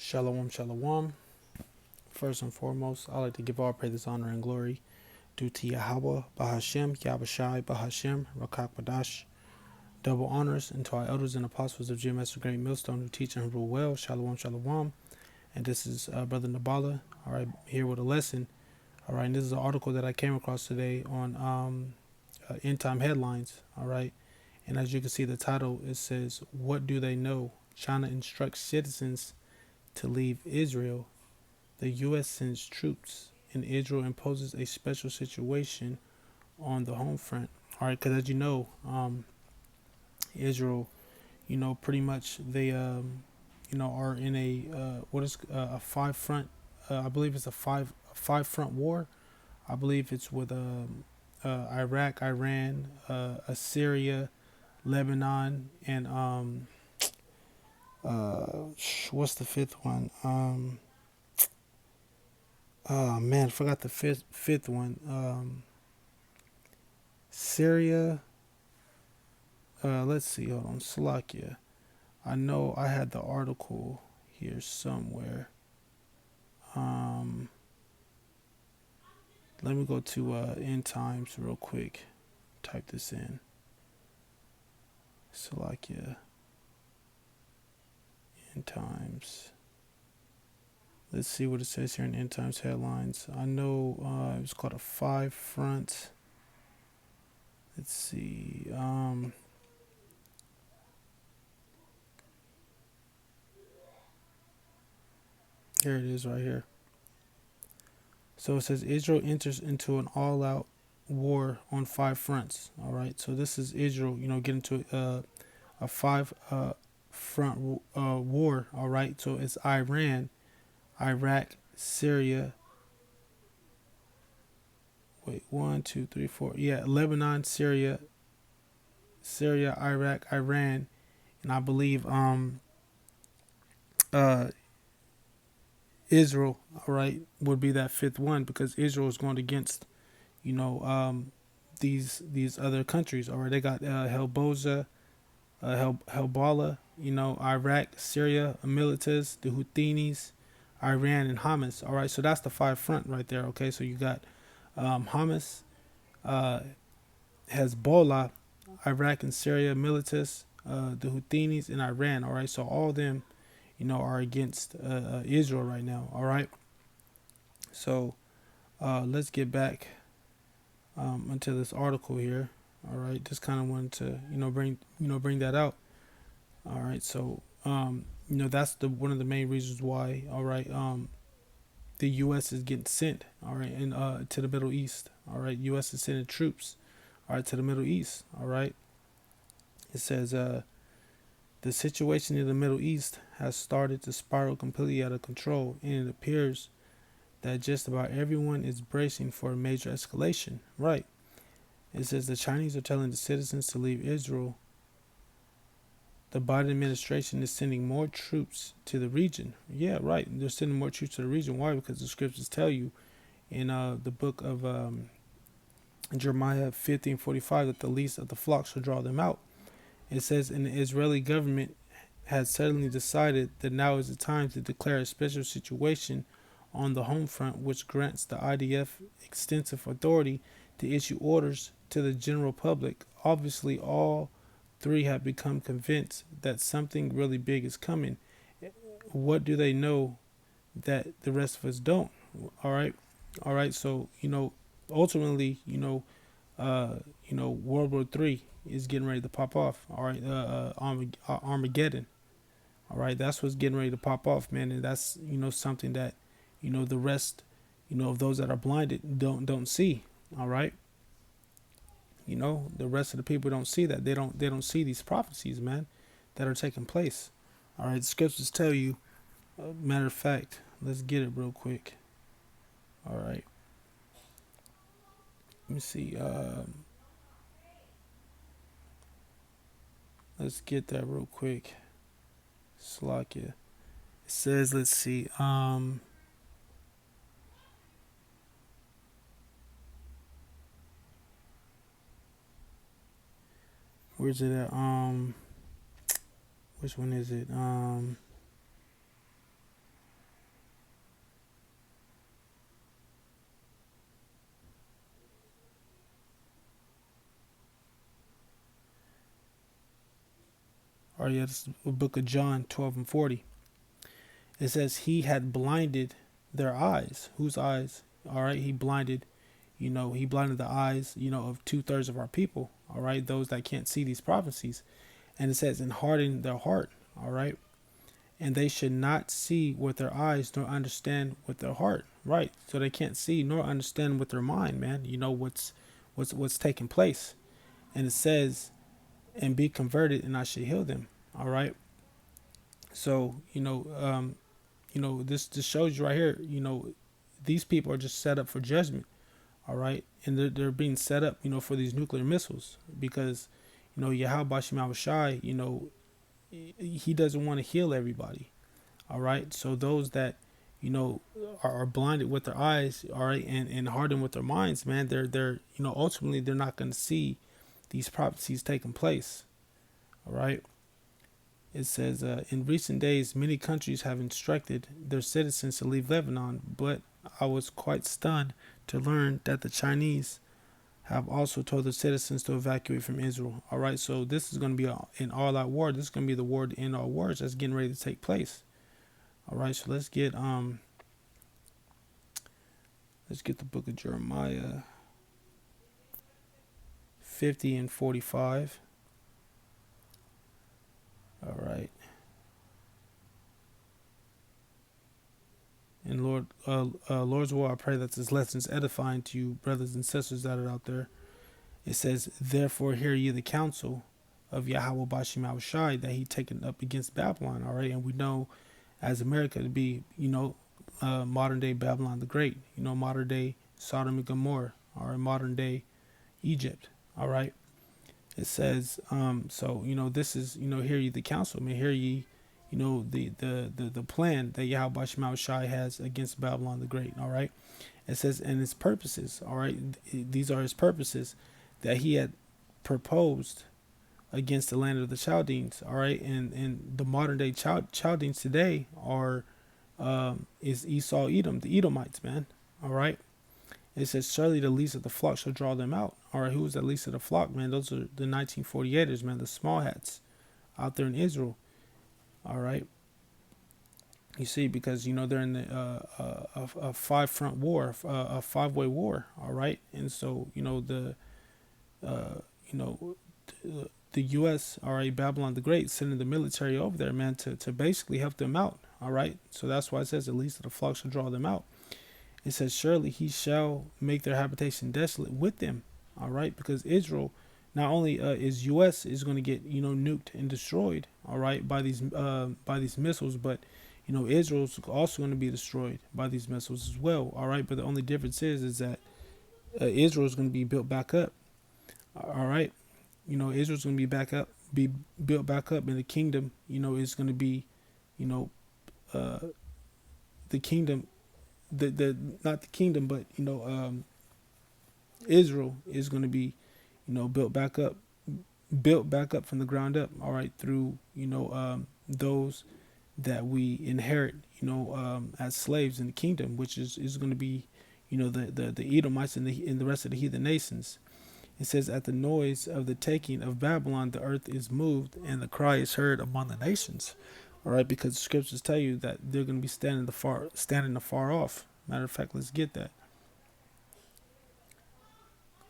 Shalom, shalom. First and foremost, I like to give all praises, honor, and glory due to Yahweh, Bahashem, Yahweh Bahashem, Rakak Badash. Double honors and to our elders and apostles of GMS Great Millstone who teach and rule well. Shalom, shalom. And this is Brother Nabala. All right, here with a lesson. All right, and this is an article that I came across today on End Time Headlines. All right, and as you can see, the title it says, "What do they know? China instructs citizens to leave Israel. The U.S. sends troops, and Israel imposes a special situation on the home front." All right, because as you know, Israel, pretty much they, are in what is a five front. I believe it's a five front war. I believe it's with Iraq, Iran, Assyria, Lebanon, and what's the fifth one? Oh man, I forgot the fifth one. Syria. Let's see. Hold on, Slovakia. I know I had the article here somewhere. Um, Let me go to End Times real quick. Type this in. Slovakia. End Times. Let's see what it says here in End Times headlines. I know it was called a five front. Let's see. Here it is right here. So it says Israel enters into an all-out war on five fronts. All right. So this is Israel, getting into a five front war. All right. So it's Iran, Iraq, Syria. Wait, one, two, three, four. Yeah, Lebanon, Syria, Iraq, Iran, and I believe uh Israel. All right, would be that fifth one because Israel is going against you know these other countries. All right, they got Hezbollah, Iraq, Syria, militias, the Houthis, Iran, and Hamas. All right, so that's the five front right there. Okay, so you got Hamas, uh, Hezbollah, Iraq and Syria militias, the Houthis, and Iran. All right, so all of them, are against Israel right now. All right, so let's get back into this article here. All right, just kind of wanted to bring that out. All right, so that's the one of the main reasons why. All right, the U.S. is getting sent. All right, and to the Middle East. All right, U.S. is sending troops. All right, to the Middle East. All right, it says the situation in the Middle East has started to spiral completely out of control, and it appears that just about everyone is bracing for a major escalation. Right. It says the Chinese are telling the citizens to leave Israel. The Biden administration is sending more troops to the region. Yeah, right. They're sending more troops to the region. Why? Because the scriptures tell you in the book of Jeremiah 15:45 that the least of the flock shall draw them out. It says, and the Israeli government has suddenly decided that now is the time to declare a special situation on the home front, which grants the IDF extensive authority to issue orders to the general public. Obviously, all three have become convinced that something really big is coming. What do they know that the rest of us don't? All right, all right. So ultimately, World War III is getting ready to pop off. All right, Armageddon. All right, that's what's getting ready to pop off, man, and that's something that the rest of those that are blinded don't see. All right, the rest of the people don't see that. They don't see these prophecies, man, that are taking place. All right, the scriptures tell you. Matter of fact, let's get it real quick. All right, let me see. Let's get that real quick. Slovakia. It says, let's see. Where's it at? Which one is it? Or yes, the book of John 12 and 40. It says he had blinded their eyes. Whose eyes? All right, he blinded, he blinded the eyes, of 2/3 of our people. All right, those that can't see these prophecies. And it says, and hardened their heart. All right, and they should not see with their eyes nor understand with their heart. Right, so they can't see nor understand with their mind, man. What's taking place. And it says, and be converted, and I should heal them. All right. So this shows you right here. These people are just set up for judgment. All right, and they're being set up, for these nuclear missiles because, Yahweh Shai, he doesn't want to heal everybody. All right, so those that are blinded with their eyes, all right, and hardened with their minds, man, they're ultimately they're not going to see these prophecies taking place. All right. It says, in recent days, many countries have instructed their citizens to leave Lebanon, but I was quite stunned to learn that the Chinese have also told their citizens to evacuate from Israel. All right, so this is going to be an all-out war. This is going to be the war to end all wars that's getting ready to take place. All right, so let's get the book of Jeremiah 50 and 45. All right. And Lord's will, I pray that this lesson is edifying to you, brothers and sisters that are out there. It says, therefore hear ye the counsel of Yahweh Bashim Shai that he taken up against Babylon. All right, and we know as America to be, modern day Babylon the Great, modern day Sodom and Gomorrah, or modern day Egypt. All right. It says, so this is, hear ye the counsel. I mean, hear ye, the plan that Yahweh Shema Shai has against Babylon the Great. All right. It says, and his purposes. All right. These are his purposes that he had proposed against the land of the Chaldeans. All right. And the modern day Chaldeans today are, is Esau, Edom, the Edomites, man. All right. It says, surely the least of the flock shall draw them out. All right, who was the least of the flock, man? Those are the 1948ers, man, the small hats out there in Israel. All right. You see, because, they're in a five-front war, a five-way war. All right. And so, the U.S., all right, Babylon the Great, sending the military over there, man, to basically help them out. All right. So that's why it says the least of the flock shall draw them out. It says, surely he shall make their habitation desolate with them. All right, because Israel, not only is U.S. is going to get nuked and destroyed, all right, by these missiles, but Israel's also going to be destroyed by these missiles as well. All right, but the only difference is that Israel is going to be built back up. All right, Israel's going to be built back up, and the kingdom, is going to be, the kingdom. The not the kingdom, but Israel is going to be built back up from the ground up. All right, through those that we inherit as slaves in the kingdom, which is going to be the Edomites and the rest of the heathen nations. It says, at the noise of the taking of Babylon, the earth is moved and the cry is heard among the nations. All right, because the scriptures tell you that they're going to be standing afar off. Matter of fact, let's get that.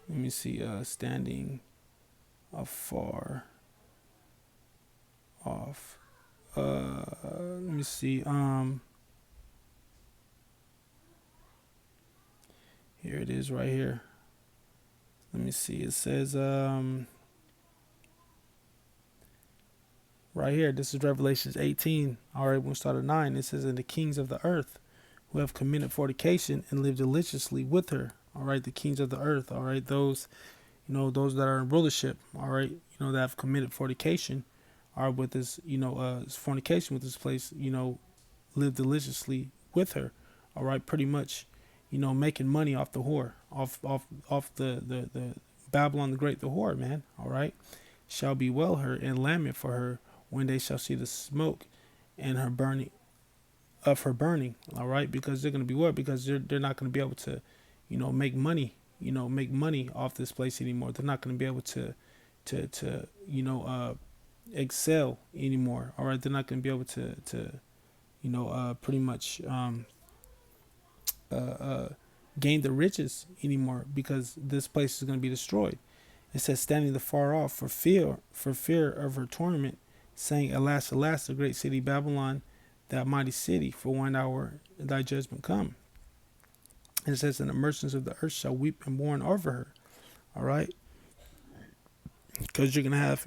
Let me see. Standing afar off. Let me see. Here it is, right here. Let me see. It says right here, this is Revelations 18. All right, we'll start at 9. It says, and the kings of the earth who have committed fornication and lived deliciously with her. All right, the kings of the earth. All right, those, those that are in rulership. All right, that have committed fornication are with this, fornication with this place, live deliciously with her. All right, pretty much, making money off the whore, off the Babylon the Great, the whore, man. All right, shall bewail her and lament for her when they shall see the smoke and her burning of her burning. All right, because they're going to be what? Because they're not going to be able to, make money, make money off this place anymore. They're not going to be able to excel anymore. All right, they're not going to be able to pretty much uh, uh, gain the riches anymore because this place is going to be destroyed. It says, standing the far off for fear of her torment, saying, Alas, alas, the great city Babylon, that mighty city, for 1 hour thy judgment come. And it says, and the merchants of the earth shall weep and mourn over her. All right, because you're gonna have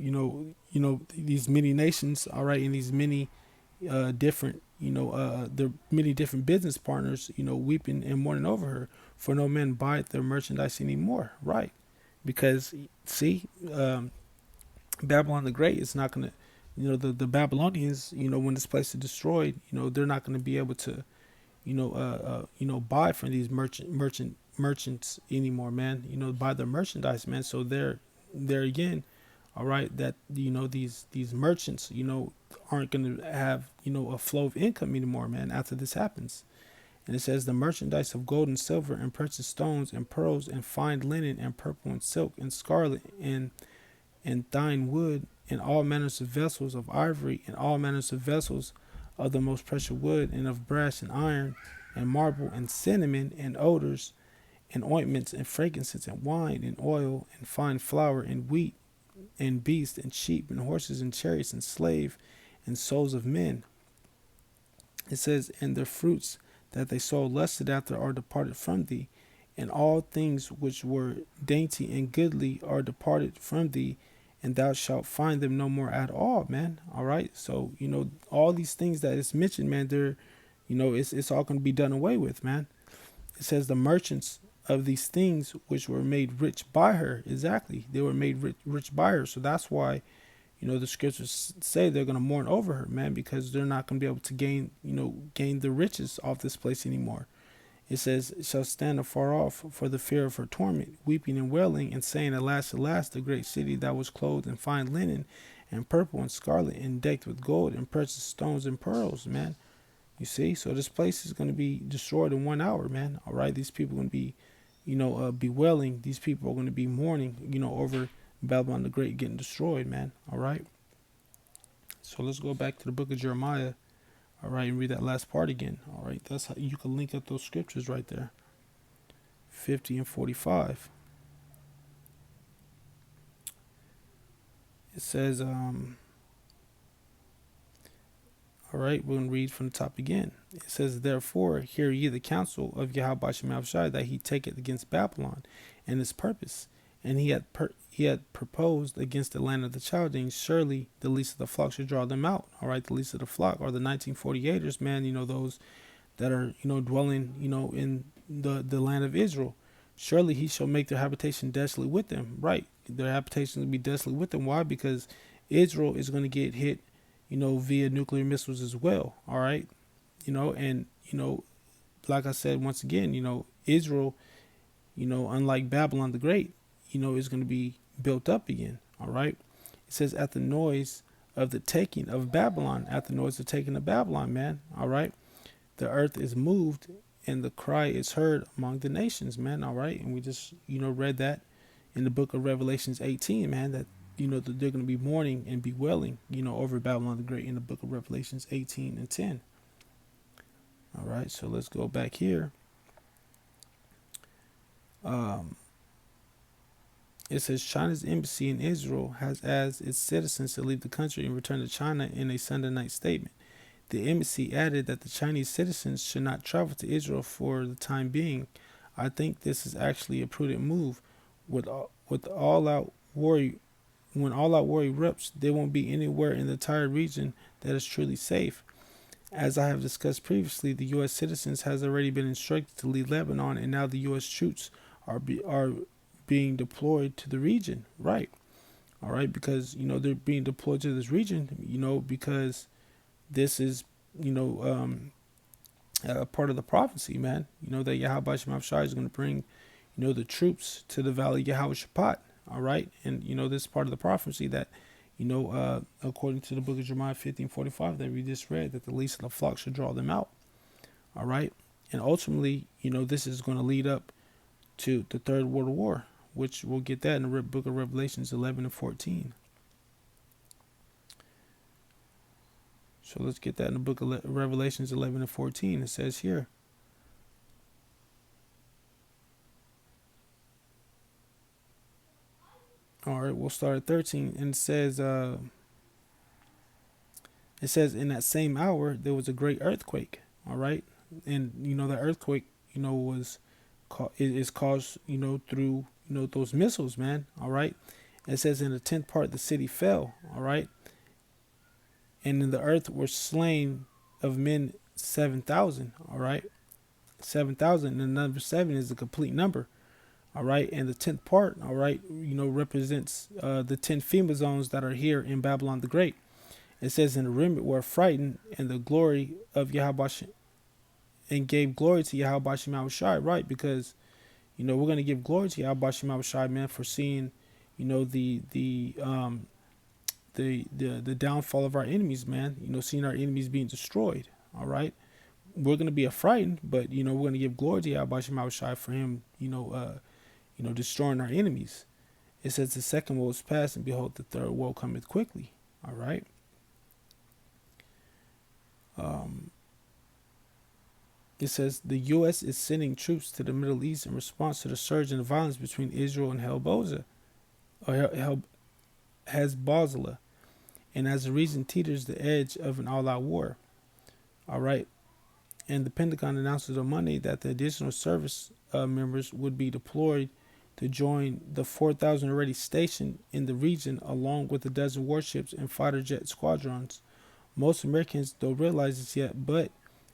these many nations. All right, and these many different there are many different business partners weeping and mourning over her, for no man buyeth their merchandise anymore. Right, because see, Babylon the Great is not gonna, the Babylonians, when this place is destroyed, they're not gonna be able to, buy from these merchants anymore, man. Buy their merchandise, man. So they're again, all right, that these merchants, aren't gonna have a flow of income anymore, man. After this happens, and it says the merchandise of gold and silver and precious stones and pearls and fine linen and purple and silk and scarlet and thine wood, and all manners of vessels of ivory, and all manners of vessels of the most precious wood, and of brass and iron, and marble, and cinnamon, and odors, and ointments, and frankincense, and wine, and oil, and fine flour, and wheat, and beasts, and sheep, and horses, and chariots, and slave, and souls of men. It says, and the fruits that they so lusted after are departed from thee, and all things which were dainty and goodly are departed from thee, and thou shalt find them no more at all, man. All right. So, all these things that is mentioned, man, they're, it's all going to be done away with, man. It says the merchants of these things which were made rich by her. Exactly. They were made rich by her. So that's why, the scriptures say they're going to mourn over her, man, because they're not going to be able to gain the riches off this place anymore. It says, shall stand afar off for the fear of her torment, weeping and wailing, and saying, Alas, alas, the great city that was clothed in fine linen, and purple and scarlet, and decked with gold, and precious stones and pearls, man. You see? So this place is going to be destroyed in 1 hour, man. All right? These people are going to be, bewailing. These people are going to be mourning, over Babylon the Great getting destroyed, man. All right? So let's go back to the book of Jeremiah. All right, and read that last part again. All right, that's how you can link up those scriptures right there. 50 and 45. It says, all right, we're going to read from the top again. It says, Therefore, hear ye the counsel of Yahweh Shem Shai, that he taketh against Babylon and his purpose. And he had proposed against the land of the Chaldeans. Surely the least of the flock should draw them out. All right, the least of the flock are the 1948ers, man. Those that are dwelling in the land of Israel. Surely he shall make their habitation desolate with them. Right, their habitation will be desolate with them. Why? Because Israel is going to get hit, via nuclear missiles as well. All right, and like I said once again, Israel, unlike Babylon the Great, is going to be built up again. All right. It says, at the noise of the taking of Babylon, at the noise of taking of Babylon, man. All right. The earth is moved and the cry is heard among the nations, man. All right. And we just, read that in the book of Revelations 18, man, that, that they're going to be mourning and bewailing, over Babylon the Great in the book of Revelations 18 and 10. All right. So let's go back here. It says China's embassy in Israel has asked its citizens to leave the country and return to China in a Sunday night statement. The embassy added that the Chinese citizens should not travel to Israel for the time being. I think this is actually a prudent move. With all out worry, when all out war erupts, there won't be anywhere in the entire region that is truly safe. As I have discussed previously, the U.S. citizens has already been instructed to leave Lebanon, and now the U.S. troops are being deployed to the region. Right. All right. Because, they're being deployed to this region, because this is, a part of the prophecy, man. That Yahweh Shem Shai is going to bring, the troops to the valley of Yahweh Shaphat. All right. And, this is part of the prophecy that, according to the book of Jeremiah 15:45 that we just read, that the least of the flock should draw them out. All right. And ultimately, this is going to lead up to the Third World War, which we'll get that in the book of Revelations 11 and 14. So let's get that in the book of Revelations 11 and 14. It says here. All right, we'll start at 13. And it says, in that same hour, there was a great earthquake. All right. And, the earthquake, was it is caused, through, those missiles, man. All right. It says, in the 10th part, the city fell. All right. And in the earth were slain of men 7,000. All right. 7,000. And the number 7 is a complete number. All right. And the 10th part, all right, represents the 10 FEMA zones that are here in Babylon the Great. It says, in the remnant were frightened, and the glory of Yahweh, and gave glory to Yahweh Shemau Shai, right? Because, we're going to give glory to Yahweh Shemau Shai, man, for seeing, the downfall of our enemies, man. Seeing our enemies being destroyed. All right. We're going to be affrighted, but, we're going to give glory to Yahweh Shemau Shai for him, destroying our enemies. It says the second woe is past, and behold, the third woe cometh quickly. All right. It says the U.S. is sending troops to the Middle East in response to the surge in violence between Israel and Hezbollah, and as a reason teeters the edge of an all-out war. All right. And the Pentagon announces on Monday that the additional service members would be deployed to join the 4,000 already stationed in the region, along with a dozen warships and fighter jet squadrons. Most Americans don't realize this yet, but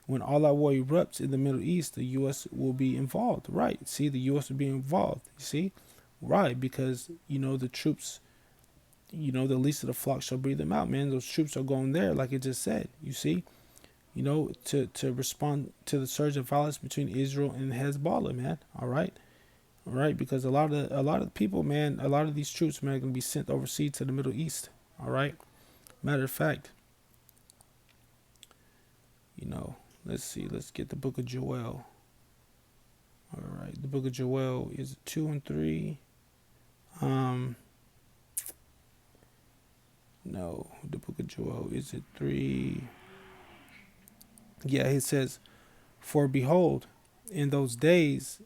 when all out war erupts in the Middle East, the U.S. will be involved. Right. See, the U.S. will be involved. You see? Right. Because, the troops, the least of the flock shall breathe them out, man. Those troops are going there, like it just said. You see? To respond to the surge of violence between Israel and Hezbollah, man. All right. All right. Because a lot of the people, man, a lot of these troops, man, are going to be sent overseas to the Middle East. All right. Matter of fact, let's see. Let's get the book of Joel. All right. The book of Joel is 2 and 3. No, the book of Joel is it 3. Yeah, it says, for behold, in those days,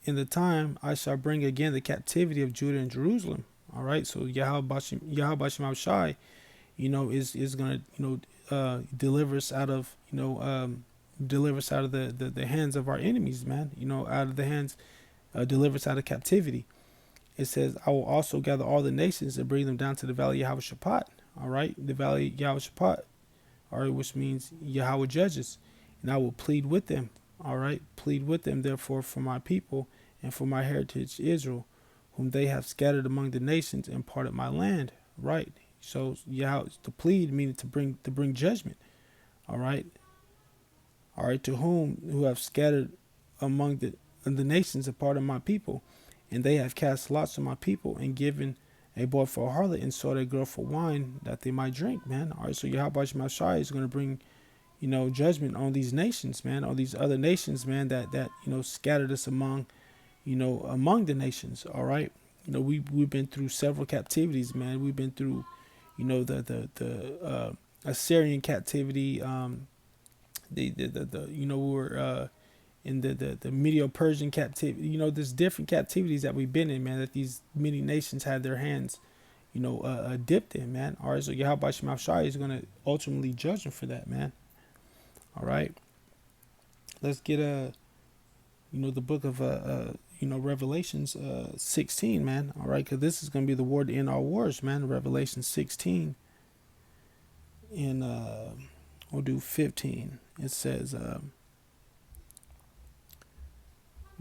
in the time, I shall bring again the captivity of Judah and Jerusalem. All right. So Yahweh Shemau Shai, is gonna, deliver us out of, deliver us out of the hands of our enemies, man. Out of the hands, deliver us out of captivity. It says, I will also gather all the nations and bring them down to the valley of Yahweh Shaphat. All right, the valley of Yahweh Shaphat, all right, which means Yahweh judges, and I will plead with them. All right, plead with them, therefore, for my people and for my heritage Israel, whom they have scattered among the nations and parted my land. Right. So Yahweh, to plead meaning to bring judgment. All right. All right, to who have scattered among the nations a part of my people, and they have cast lots on my people and given a boy for a harlot and sold a girl for wine that they might drink, man. All right, so Yahweh Shemashai is going to bring, judgment on these nations, man, on these other nations, man, that scattered us among, among the nations. All right, we've been through several captivities, man. We've been through, the Assyrian captivity, we were in the Medo-Persian captivity. There's different captivities that we've been in, man, that these many nations had their hands, dipped in, man. All right, so Yahweh Shemau Shai is going to ultimately judge them for that, man. All right, let's get the book of Revelations 16, man. All right, because this is going to be the war to end all wars, man. Revelation 16, and we'll do 15. It says,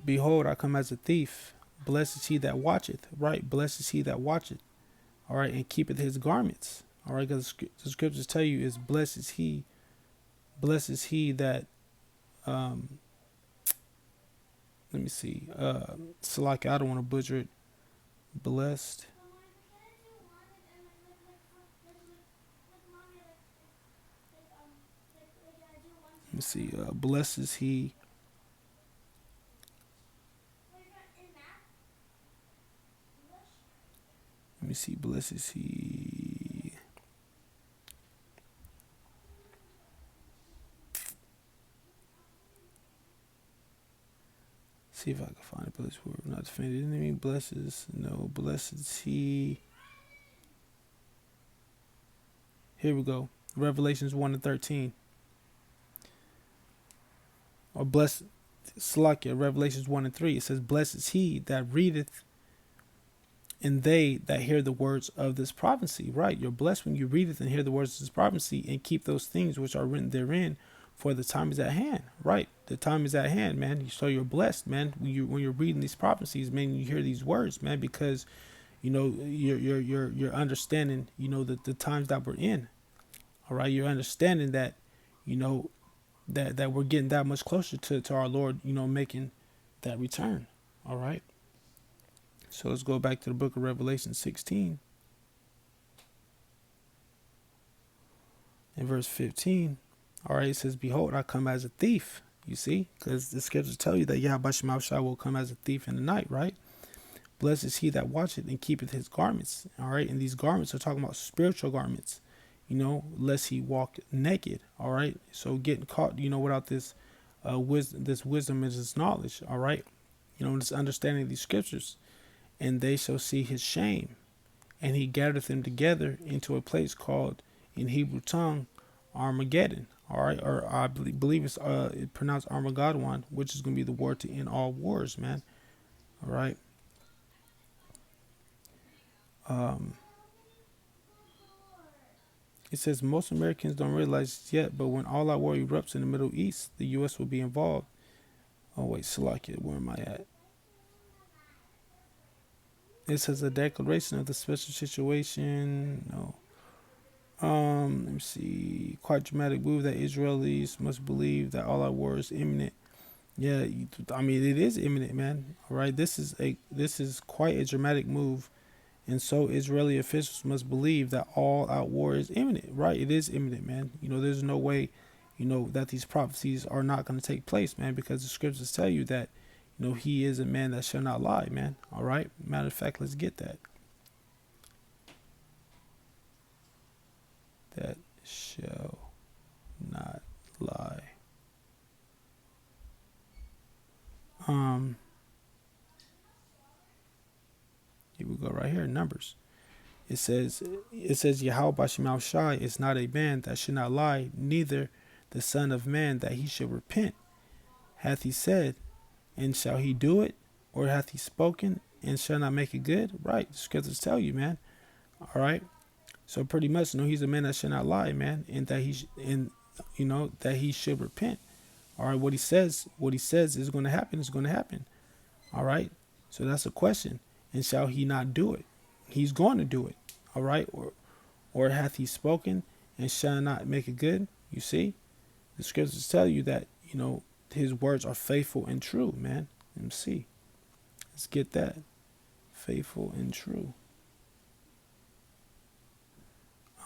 behold, I come as a thief. Blessed is he that watcheth. Right, blessed is he that watcheth. All right, and keepeth his garments. All right, because the scriptures tell you is blessed is he that, let me see, Salaki, I don't want to butcher it. Blessed. Let me see, blessed is he. Let me see, blessed is he. See if I can find a place where we're not defended enemy. Blesses, no, blessed is he. Here we go. Revelations 1 and 13. Or blessed, Salakia, Revelations 1 and 3. It says, blessed is he that readeth, and they that hear the words of this prophecy. Right. You're blessed when you read it and hear the words of this prophecy and keep those things which are written therein, for the time is at hand. Right. The time is at hand, man. So you're blessed, man, when you're reading these prophecies, man, you hear these words, man, because you know you're understanding, you know, the times that we're in. All right. You're understanding that, you know, that we're getting that much closer to our Lord, you know, making that return. All right. So let's go back to the book of Revelation 16 and verse 15. All right, it says, behold, I come as a thief. You see, because the scriptures tell you that Yahweh Shai will come as a thief in the night, right? Blessed is he that watcheth and keepeth his garments. All right, and these garments are talking about spiritual garments, you know, lest he walk naked. All right, so getting caught, you know, without this wisdom and this knowledge. All right, you know, this understanding of these scriptures. And they shall see his shame. And he gathereth them together into a place called, in Hebrew tongue, Armageddon. All right, or I believe it's pronounced Armageddon, which is going to be the word to end all wars, man. All right. It says most Americans don't realize it yet, but when all out war erupts in the Middle East, the U.S. will be involved. Oh wait, Salakia, where am I at? It says a declaration of the special situation. No. Let me see. Quite dramatic move that Israelis must believe that all out war is imminent. Yeah, I mean it is imminent, man. All right, this is quite a dramatic move, and so Israeli officials must believe that all out war is imminent. Right, it is imminent, man. You know, there's no way, you know, that these prophecies are not going to take place, man, because the scriptures tell you that, you know, he is a man that shall not lie, man. All right. Matter of fact, let's get that. That shall not lie. Here we go right here. Numbers. It says Yahweh Bashimau Shai is not a man that should not lie, neither the son of man that he should repent. Hath he said, and shall he do it? Or hath he spoken, and shall not make it good? Right. The scriptures tell you, man. All right. So pretty much, you know, he's a man that should not lie, man, and that you know, that he should repent. All right. What he says is going to happen is going to happen. All right. So that's a question. And shall he not do it? He's going to do it. All right. Or hath he spoken and shall not make it good? You see, the scriptures tell you that, you know, his words are faithful and true, man. Let me see. Let's get that. Faithful and true.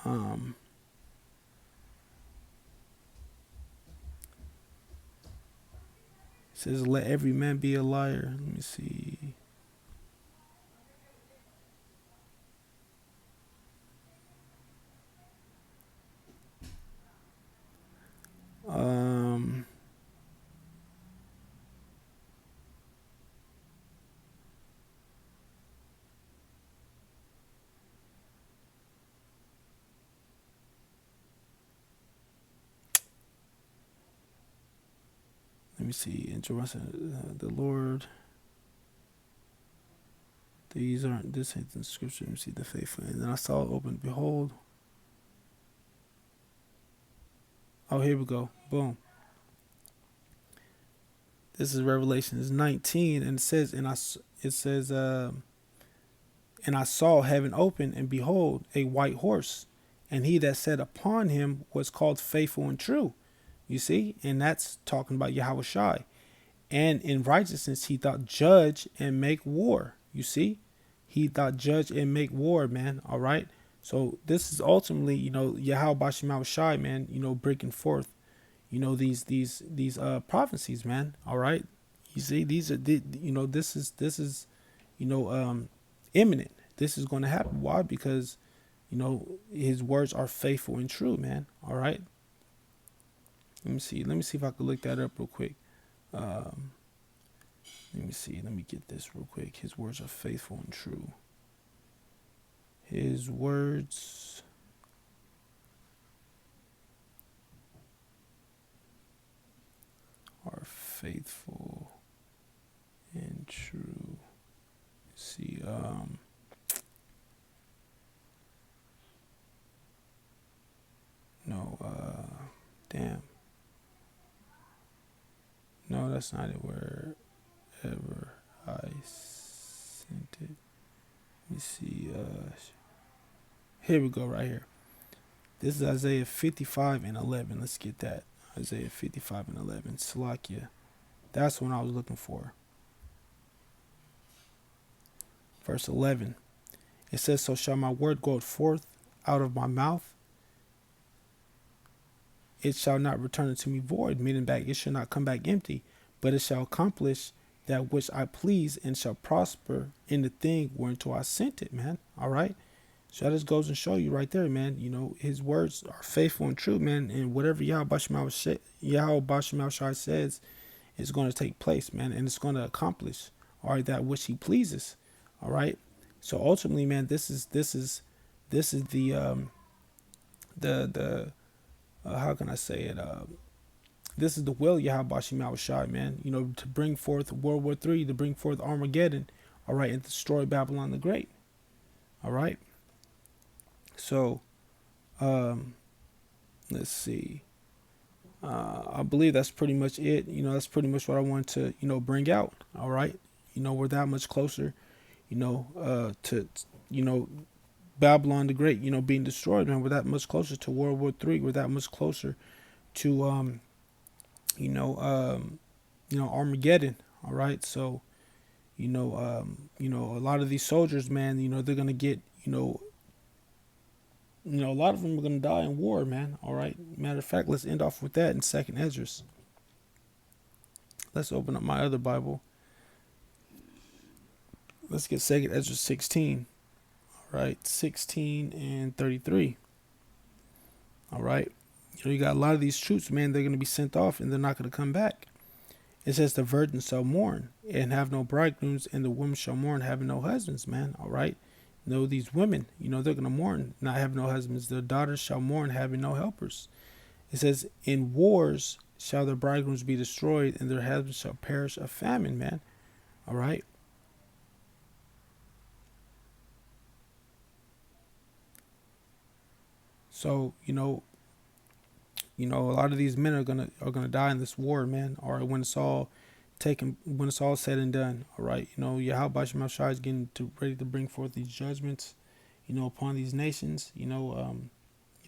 It says, let every man be a liar. Let me see. Let me see. In Jerusalem, the Lord. These aren't. This ain't the scripture. Let me see the faithful. And then I saw it open. Behold. Oh, here we go. Boom. This is Revelation 19, and it says, and I saw heaven open, and behold, a white horse, and he that sat upon him was called faithful and true. You see, and that's talking about Yahweh Shai. And in righteousness he thought judge and make war. You see, he thought judge and make war, man. All right. So this is ultimately, you know, Yahweh Bashimau Shai, man. You know, breaking forth, you know, these prophecies, man. All right. You see, these are you know, this is you know, imminent. This is going to happen. Why? Because, you know, his words are faithful and true, man. All right. Let me see if I can look that up real quick. Let Let me see. Let me get this real quick. His words are faithful and true. His words are faithful and true. Let's see, no, damn. No, that's not it. Wherever I sent it. Let me see, here we go, right here. This is Isaiah 55 and 11. Let's get that. Isaiah 55 and 11. Salakia. That's what I was looking for. Verse 11. It says, so shall my word go forth out of my mouth. It shall not return unto me void, meaning back, it shall not come back empty, but it shall accomplish that which I please and shall prosper in the thing whereunto I sent it, man. All right. So that just goes and show you right there, man. You know, his words are faithful and true, man. And whatever Yahweh Shai says is going to take place, man. And it's going to accomplish, all right, that which he pleases. All right. So ultimately, man, this is the how can I say it? This is the will of Yahweh Shai, man. You know, to bring forth World War III, to bring forth Armageddon, all right, and destroy Babylon the Great. All right. So, let's see. I believe that's pretty much it. You know, that's pretty much what I wanted to, you know, bring out. All right. You know, we're that much closer, you know, to, you know, Babylon the Great, you know, being destroyed, man. We're that much closer to World War III. We're that much closer to, you know, Armageddon. All right. So, you know, a lot of these soldiers, man, you know, they're going to get, a lot of them are going to die in war, man. All right. Matter of fact, let's end off with that in 2nd Esdras. Let's open up my other Bible. Let's get 2nd Esdras 16. All right. 16 and 33. All right. You know, you got a lot of these troops, man. They're going to be sent off and they're not going to come back. It says the virgins shall mourn and have no bridegrooms, and the women shall mourn having no husbands, man. All right. You know, these women, you know, they're going to mourn, not having no husbands. Their daughters shall mourn, having no helpers. It says, in wars shall their bridegrooms be destroyed, and their husbands shall perish of famine, man. All right. So, you know, a lot of these men are gonna die in this war, man. All right, when it's all said and done. All right, you know, Yahweh Shem Shai is ready to bring forth these judgments, you know, upon these nations. And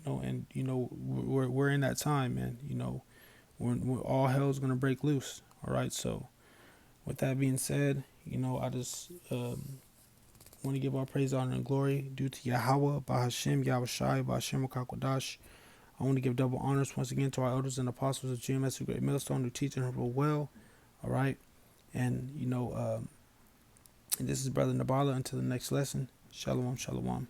we're in that time, man. You know, when all hell's gonna break loose. All right, so with that being said, you know, I just want to give all praise, honor, and glory due to Yahweh, Bahashem, Yahweh Shai, Bahashem Kakwadash. I want to give double honors once again to our elders and apostles of GMS, Great Millstone, who teach and real well. All right. And, and this is Brother Nabala. Until the next lesson, Shalom, Shalom.